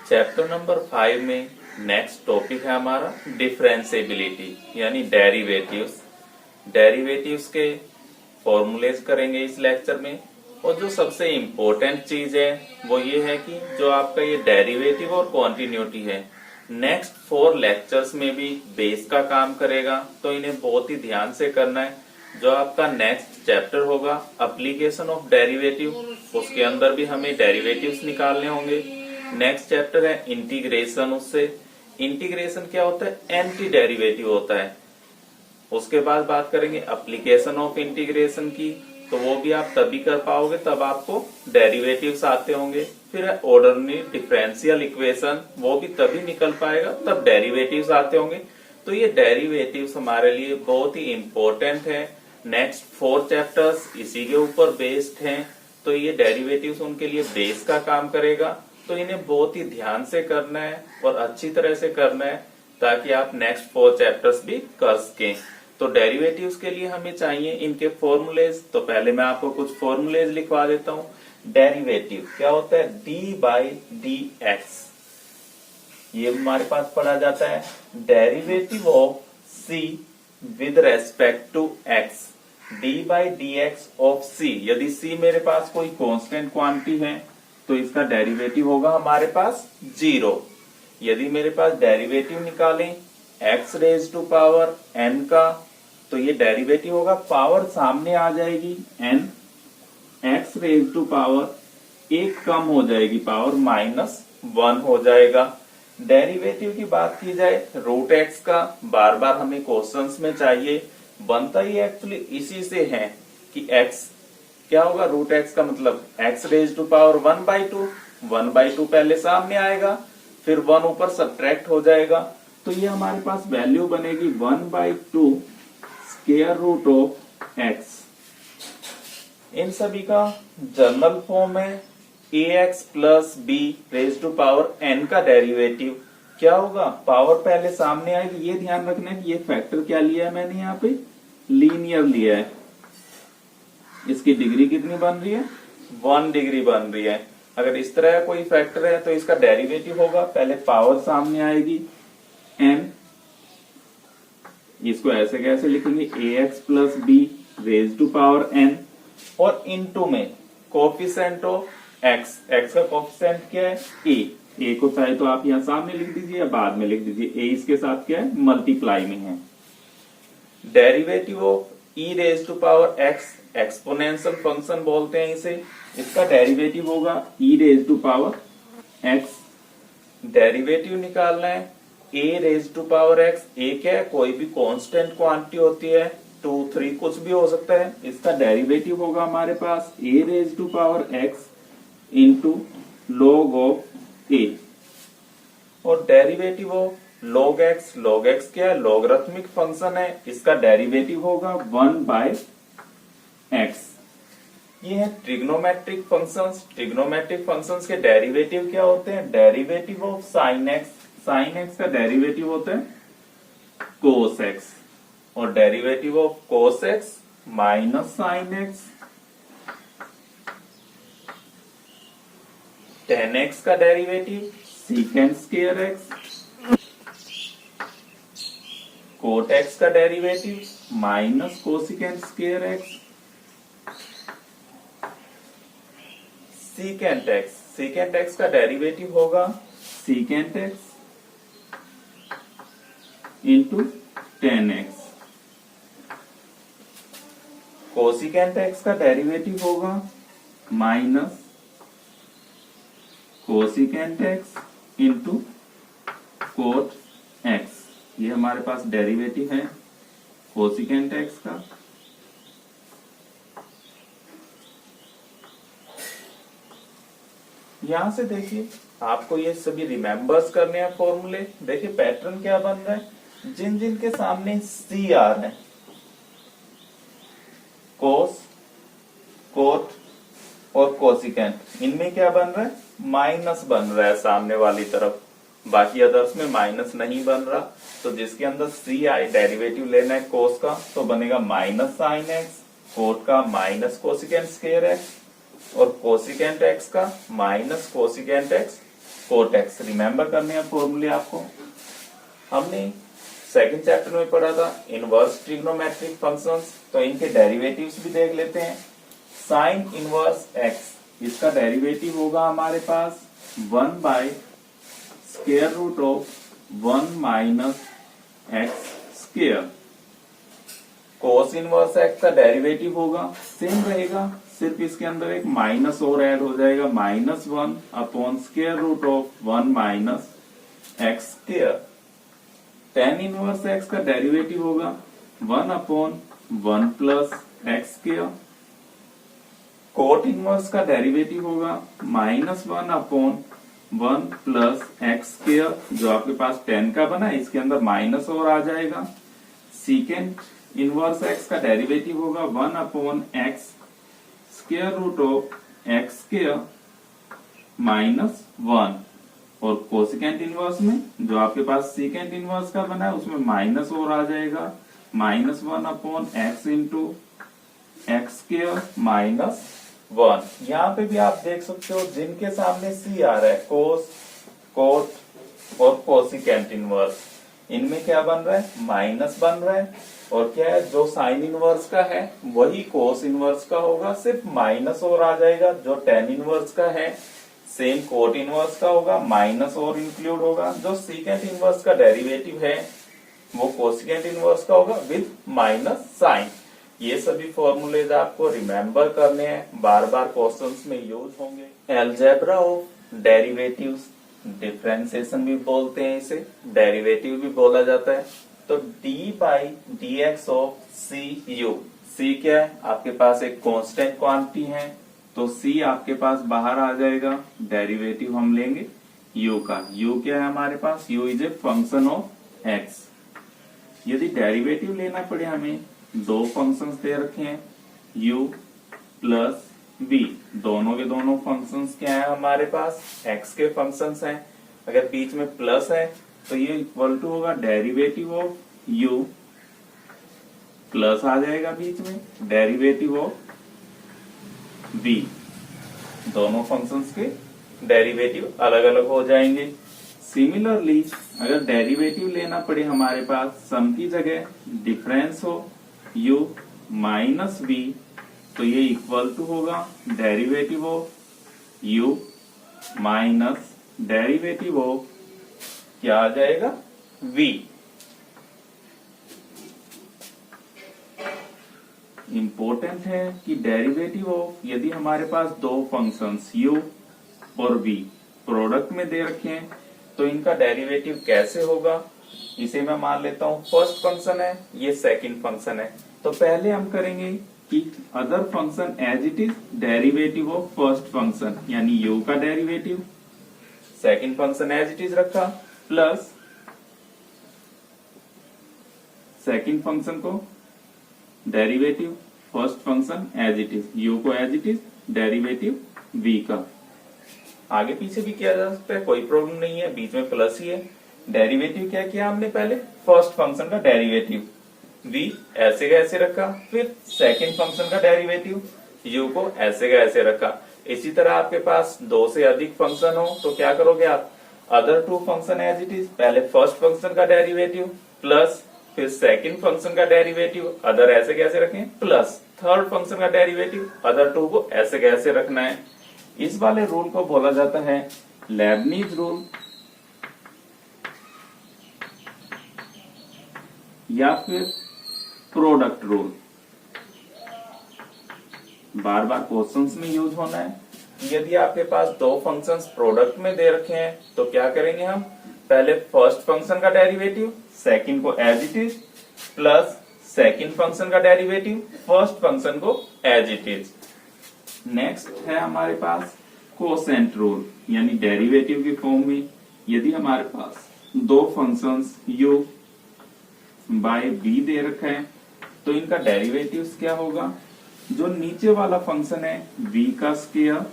Chapter number 5 में next topic है हमारा डिफरेंशिएबिलिटी यानी डेरिवेटिव्स। डेरिवेटिव्स के फॉर्मूलेज करेंगे इस लेक्चर में। और जो सबसे इम्पोर्टेंट चीज है वो ये है कि जो आपका ये डेरिवेटिव और कॉन्टिन्यूटी है नेक्स्ट 4 लेक्चर्स में भी बेस का काम करेगा, तो इन्हें बहुत ही ध्यान से करना है। जो आपका नेक्स्ट चैप्टर होगा एप्लीकेशन ऑफ डेरिवेटिव, उसके अंदर भी हमें डेरिवेटिव्स निकालने होंगे। नेक्स्ट चैप्टर है इंटीग्रेशन, उससे इंटीग्रेशन क्या होता है, एंटी डेरिवेटिव होता है। उसके बाद बात करेंगे एप्लीकेशन ऑफ इंटीग्रेशन की, तो वो भी आप तभी कर पाओगे तब आपको डेरिवेटिव्स आते होंगे। फिर ऑर्डिनरी डिफरेंशियल इक्वेशन, वो भी तभी निकल पाएगा तब डेरिवेटिव्स आते होंगे। तो ये डेरिवेटिव्स हमारे लिए बहुत ही इंपॉर्टेंट है। नेक्स्ट 4 चैप्टर्स इसी के ऊपर बेस्ड हैं, तो ये डेरिवेटिव्स उनके लिए बेस का काम करेगा। तो इन्हें बहुत ही ध्यान से करना है और अच्छी तरह से करना है ताकि आप नेक्स्ट 4 चैप्टर्स भी कर सकें। तो डेरिवेटिव्स के लिए हमें चाहिए इनके फॉर्मूलेज। तो पहले मैं आपको कुछ फॉर्मूलेज लिखवा देता हूँ। डेरिवेटिव क्या होता है, डी बाई डी एक्स, ये हमारे पास पढ़ा जाता है। Derivative of C with respect to X, D by D X of C. यदि सी मेरे पास कोई कांस्टेंट क्वांटिटी है तो इसका डेरिवेटिव होगा हमारे पास 0। यदि मेरे पास डेरिवेटिव निकालें x raise to power n का, तो ये डेरिवेटिव होगा, पावर सामने आ जाएगी n, x raise to power एक कम हो जाएगी, पावर -1 हो जाएगा। डेरिवेटिव की बात की जाए रूट x का, बार बार हमें क्वेश्चंस में चाहिए, बनता ही एक्चुअली इसी से है कि x क्या होगा, रूट x का मतलब x रेज टू पावर 1/2, 1/2 पहले सामने आएगा, फिर 1 ऊपर सब्ट्रैक्ट हो जाएगा, तो ये हमारे पास वैल्यू बनेगी 1/2 स्क्वायर रूट ऑफ x। इन सभी का जनरल फॉर्म है ax plus b raise to power n का डेरिवेटिव क्या होगा, पावर पहले सामने आएगी। ये ध्यान रखना है कि ये फैक्टर क्या लिया है मैंने यहाँ पे, लीनियर लिया है। इसकी डिग्री कितनी बन रही है, 1 डिग्री बन रही है। अगर इस तरह कोई फैक्टर है तो इसका डेरिवेटिव होगा, पहले पावर सामने आएगी n, इसको ऐसे कैसे लिखेंगे, ax plus b raise to power n, और इनटू में कोफिशिएंट ऑफ x, x का कोफिशिएंट क्या है, a को चाहे तो आप यहां सामने लिख दीजिए या बाद में लिख दीजिए, a इसके साथ क्या है, मल्टीप्लाई में है। Derivative of e raise to power x, exponential function बोलते हैं इसे, इसका डेरिवेटिव होगा e raise to power x। Derivative निकालना है a raise to power x, a क्या है, कोई भी कांस्टेंट क्वांटिटी होती है, 2 3 कुछ भी हो सकता है, इसका डेरिवेटिव होगा हमारे पास a raise to power x into log of a। और derivative of log x, log x क्या है, लॉगरिथमिक फंक्शन है, इसका डेरिवेटिव होगा 1/x। ये है ट्रिग्नोमेट्रिक फंक्शंस। ट्रिग्नोमेट्रिक फंक्शंस के डेरिवेटिव क्या होते हैं, derivative of sine x, sine x का डेरिवेटिव होता है cos x, और derivative of cos x minus sine x, tan x का derivative secant square x, cot x का derivative minus cosecant square x, secant x, secant x का derivative होगा secant x into tan x, cosecant x का derivative होगा minus cosecant x into coat x। ये हमारे पास derivative है cosecant x का। यहां से देखिए आपको ये सभी रिमेंबर्स करने हैं फॉर्मूले। देखिए पैटर्न क्या बन रहा है, जिन जिन के सामने सी आ रहा है, कोस, कोट और कोसिकेंट, इनमें क्या बन रहा है, माइनस बन रहा है सामने वाली तरफ, बाकी अदर्स में माइनस नहीं बन रहा। तो जिसके अंदर सी आए, डेरिवेटिव लेना है कोस का, तो बनेगा माइनस साइन एक्स, कोट का माइनस कोसिकेंट स्क्वायर एक्स, और कोसिकेंट एक्स का minus cosecant x cot x. Remember करने हैं फॉर्मूले आपको। हमने सेकंड चैप्टर में पढ़ा था इनवर्स ट्रिग्नोमेट्रिक फंक्शंस, तो इनके डेरिवेटिव्स भी देख लेते हैं। साइन इनवर्स एक्स, इसका डेरिवेटिव होगा हमारे पास 1 by square root of 1 minus x square. Cos inverse x का डेरिवेटिव होगा, सेम रहेगा, सिर्फ इसके अंदर एक माइनस और ऐड हो जाएगा, -1 upon square root of 1 minus x square. Tan inverse x का डेरिवेटिव होगा 1 upon 1 plus x square. Cot inverse का डेरिवेटिव होगा -1 अपॉन 1 प्लस एक्स स्क्वायर, जो आपके पास 10 का बना है, इसके अंदर माइनस और आ जाएगा। सीकेंड इनवर्स एक्स का डेरिवेटिव होगा 1 upon x square root of x square -1, और कोसिकेंट इनवर्स में जो आपके पास सीकेंट इनवर्स का बना है उसमें माइनस और आ जाएगा, -1 upon x into x square -1। यहाँ पे भी आप देख सकते हो जिनके सामने सी आ रहा है, कोस, कोट और कोसिकेंट इनवर्स, इनमें क्या बन रहा है, माइनस बन रहा है। और क्या है, जो साइन इनवर्स का है वही कोस इनवर्स का होगा, सिर्फ माइनस और आ जाएगा। जो टेन इनवर्स का है सेम कोट इनवर्स का होगा, माइनस और इंक्लूड होगा। जो सीकेंट इनवर्स का डेरिवेटिव है वो कोसिकेंट इनवर्स का होगा विद माइनस साइन। ये सभी फॉर्मूलेज आपको रिमेम्बर करने हैं, बार बार क्वेश्चंस में यूज होंगे। अलजेब्रा ऑफ डेरिवेटिव्स, डिफरेंशिएशन भी बोलते हैं इसे, डेरिवेटिव भी बोला जाता है। तो d by D X of C U, C क्या है, आपके पास एक कांस्टेंट क्वांटिटी है, तो c आपके पास बाहर आ जाएगा। डेरिवेटिव हम लेंगे u का, u क्या है हमारे पास, u is a function of x। यदि डेरिवेटिव लेना पड़े हमें, दो फंक्शंस दे रखे हैं u प्लस v, दोनों के दोनों फंक्शंस क्या है हमारे पास, x के फंक्शंस हैं। अगर बीच में प्लस है तो ये इक्वल टू होगा डेरिवेटिव ऑफ u, प्लस आ जाएगा बीच में डेरिवेटिव ऑफ v। दोनों फंक्शंस के डेरिवेटिव अलग अलग हो जाएंगे। सिमिलरली अगर डेरिवेटिव लेना पड़े हमारे पास, सम की जगह डिफरेंस हो u माइनस v, तो ये इक्वल टू होगा derivative of u minus derivative of क्या आ जाएगा, v। इंपॉर्टेंट है कि डेरिवेटिव ऑफ, यदि हमारे पास दो फंक्शंस u और v प्रोडक्ट में दे रखे हैं, तो इनका डेरिवेटिव कैसे होगा। इसे मैं मान लेता हूं फर्स्ट फंक्शन है, ये सेकंड फंक्शन है। तो पहले हम करेंगे कि other function as it is derivative of first function, यानी u का derivative second function as it is रखा, प्लस सेकंड फंक्शन को derivative first function as it is, u को as it is derivative v का। आगे पीछे भी किया जा सकता है, कोई प्रॉब्लम नहीं है, बीच में प्लस ही है। डेरिवेटिव क्या किया हमने, पहले फर्स्ट फंक्शन का डेरिवेटिव v ऐसे का ऐसे रखा, फिर सेकंड फंक्शन का डेरिवेटिव u को ऐसे का ऐसे रखा। इसी तरह आपके पास दो से अधिक फंक्शन हो तो क्या करोगे आप, other two function as it is, पहले फर्स्ट फंक्शन का डेरिवेटिव प्लस फिर सेकंड फंक्शन का डेरिवेटिव, अदर ऐसे कैसे रखें, प्लस थर्ड फंक्शन का डेरिवेटिव अदर टू को ऐसे कैसे रखना है। इस वाले रूल को बोला जाता है लेबनीज रूल, या फिर प्रोडक्ट रूल। बार बार क्वेश्चंस में यूज होना है। यदि आपके पास दो फंक्शंस प्रोडक्ट में दे रखे हैं तो क्या करेंगे हम, पहले फर्स्ट फंक्शन का डेरिवेटिव सेकंड को as it is, plus second function का डेरिवेटिव फर्स्ट फंक्शन को एज इट इज। नेक्स्ट है हमारे पास कोसेंट रूल, यानी डेरिवेटिव की फॉर्म में यदि हमारे पास दो फंक्शंस u बाय v दे रखा है तो इनका डेरिवेटिव्स क्या होगा, जो नीचे वाला फंक्शन है v का स्क्वायर,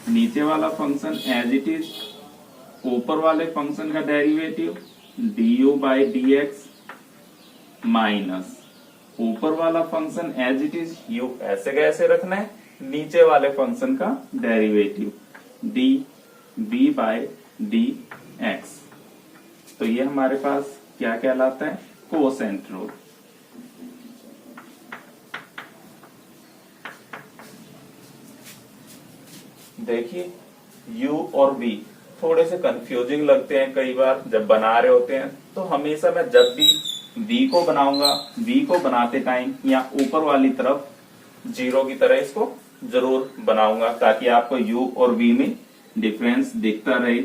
नीचे वाला फंक्शन एज इट इज, ऊपर वाले फंक्शन का derivative du by D x, minus ऊपर वाला function as it is u ऐसे का ऐसे रखना है, नीचे वाले फंक्शन का derivative. D b by d x. तो ये हमारे पास क्या कहलाता है, कोसेंट रूल। देखिए u और v थोड़े से कंफ्यूजिंग लगते हैं कई बार जब बना रहे होते हैं, तो हमेशा मैं जब भी v को बनाऊंगा, v को बनाते टाइम या ऊपर वाली तरफ जीरो की तरह इसको जरूर बनाऊंगा, ताकि आपको u और v में डिफरेंस दिखता रहे।